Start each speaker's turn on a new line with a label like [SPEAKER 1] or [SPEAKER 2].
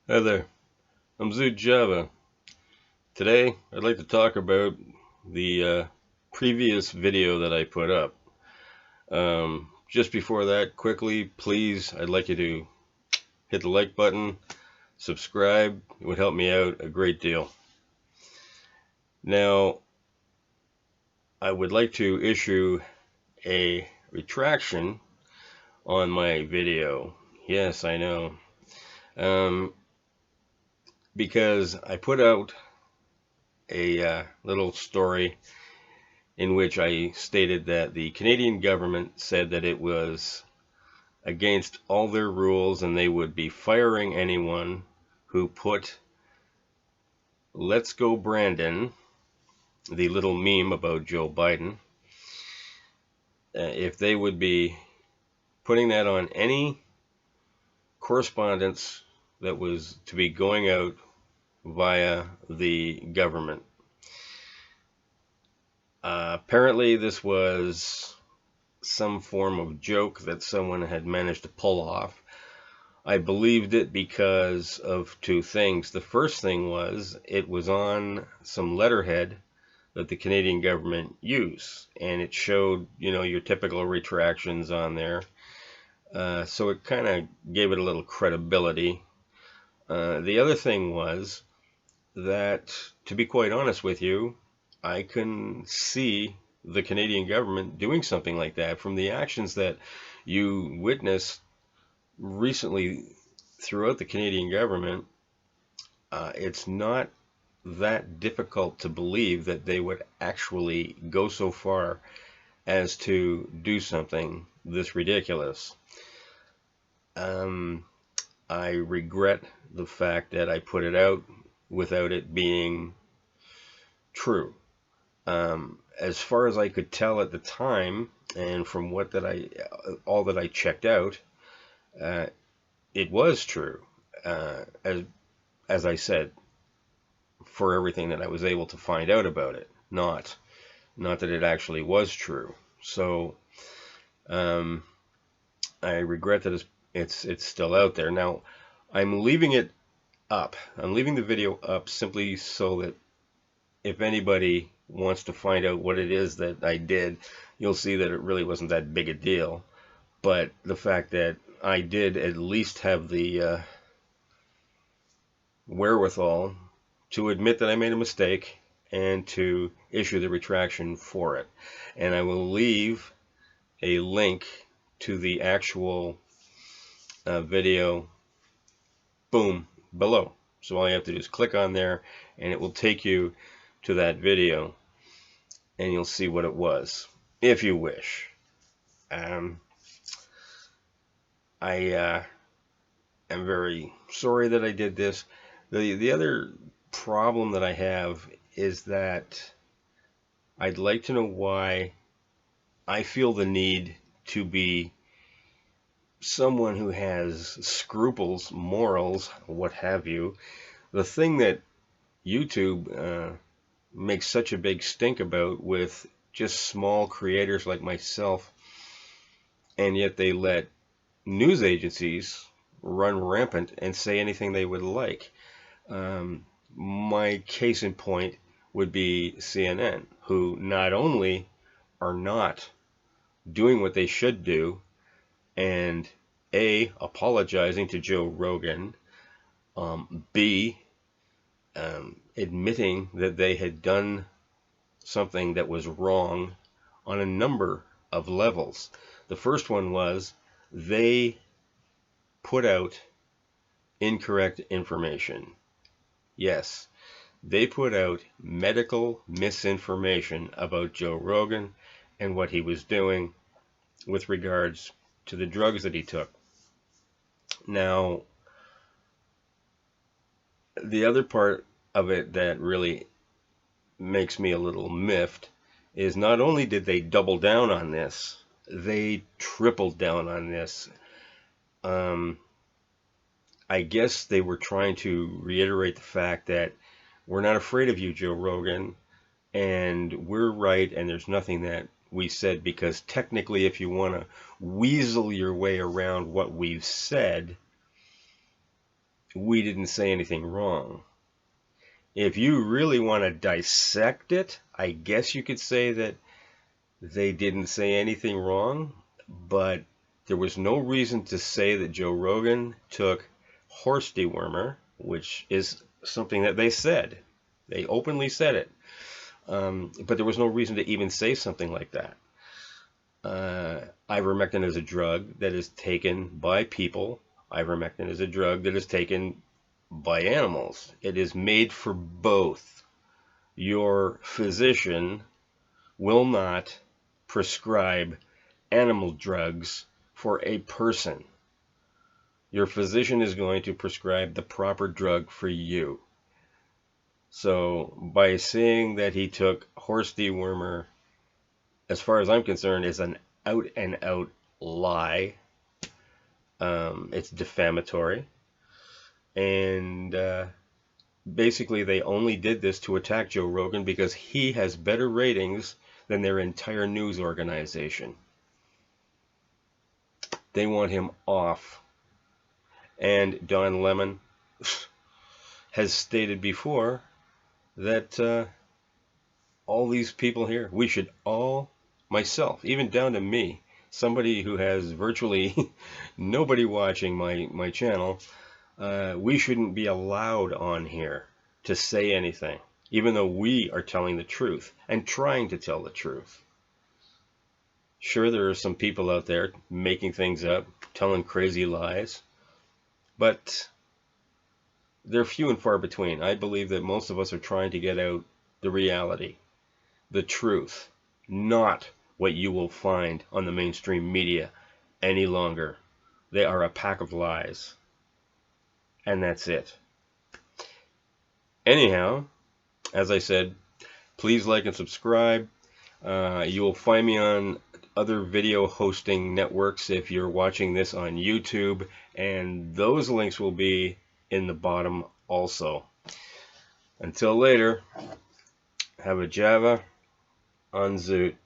[SPEAKER 1] Hi there, I'm Zoot Java. Today, I'd like to talk about the previous video that I put up. Just before that, quickly, please, I'd like you to hit the like button, subscribe. It would help me out a great deal. Now, I would like to issue a retraction on my video. Yes, I know. Um, because I put out a little story in which I stated that the Canadian government said that it was against all their rules and they would be firing anyone who put "Let's Go Brandon," the little meme about Joe Biden, if they would be putting that on any correspondence that was to be going out via the government. Apparently, this was some form of joke that someone had managed to pull off. I believed it because of two things. The first thing was it was on some letterhead that the Canadian government used, and it showed, your typical retractions on there. So it kind of gave it a little credibility. The other thing was that, to be quite honest with you, I can see the Canadian government doing something like that from the actions that you witnessed recently throughout the Canadian government. It's not that difficult to believe that they would actually go so far as to do something this ridiculous. Um, I regret the fact that I put it out without it being true. As far as I could tell at the time, and from all that I checked out, uh, it was true. As I said, for everything that I was able to find out about it, not that it actually was true. So um, I regret that it's still out there. Now I'm leaving it up. I'm leaving the video up simply so that if anybody wants to find out what it is that I did, you'll see that it really wasn't that big a deal. But the fact that I did at least have the wherewithal to admit that I made a mistake and to issue the retraction for it. And I will leave a link to the actual video, boom, below. So all you have to do is click on there and it will take you to that video and you'll see what it was, if you wish. Um, I am very sorry that I did this. The other problem that I have is that I'd like to know why I feel the need to be someone who has scruples, morals, what have you. The thing that YouTube makes such a big stink about with just small creators like myself, and yet they let news agencies run rampant and say anything they would like. My case in point would be CNN, who not only are not doing what they should do and A, apologizing to Joe Rogan, B, admitting that they had done something that was wrong on a number of levels. The first one was they put out incorrect information. Yes, they put out medical misinformation about Joe Rogan and what he was doing with regards to the drugs that he took. Now, the other part of it that really makes me a little miffed is not only did they double down on this, they tripled down on this. Um, I guess they were trying to reiterate the fact that we're not afraid of you, Joe Rogan, and we're right, and there's nothing that we said, because technically, if you want to weasel your way around what we've said, we didn't say anything wrong. If you really want to dissect it, I guess you could say that they didn't say anything wrong, but there was no reason to say that Joe Rogan took horse dewormer, which is something that they said. They openly said it. But there was no reason to even say something like that. Ivermectin is a drug that is taken by people. Ivermectin is a drug that is taken by animals. It is made for both. Your physician will not prescribe animal drugs for a person. Your physician is going to prescribe the proper drug for you. So by saying that he took horse dewormer, as far as I'm concerned, is an out and out lie. It's defamatory. And basically they only did this to attack Joe Rogan because he has better ratings than their entire news organization. They want him off. And Don Lemon has stated before that all these people here, we should all, myself, even down to me, somebody who has virtually nobody watching my channel, we shouldn't be allowed on here to say anything, even though we are telling the truth and trying to tell the truth. Sure, there are some people out there making things up, telling crazy lies, but they're few and far between. I believe that most of us are trying to get out the reality, the truth, not what you will find on the mainstream media any longer. They are a pack of lies. And that's it. Anyhow, as I said, please like and subscribe. You will find me on other video hosting networks if you're watching this on YouTube, and those links will be in the bottom also. Until later, have a Java on Zoot.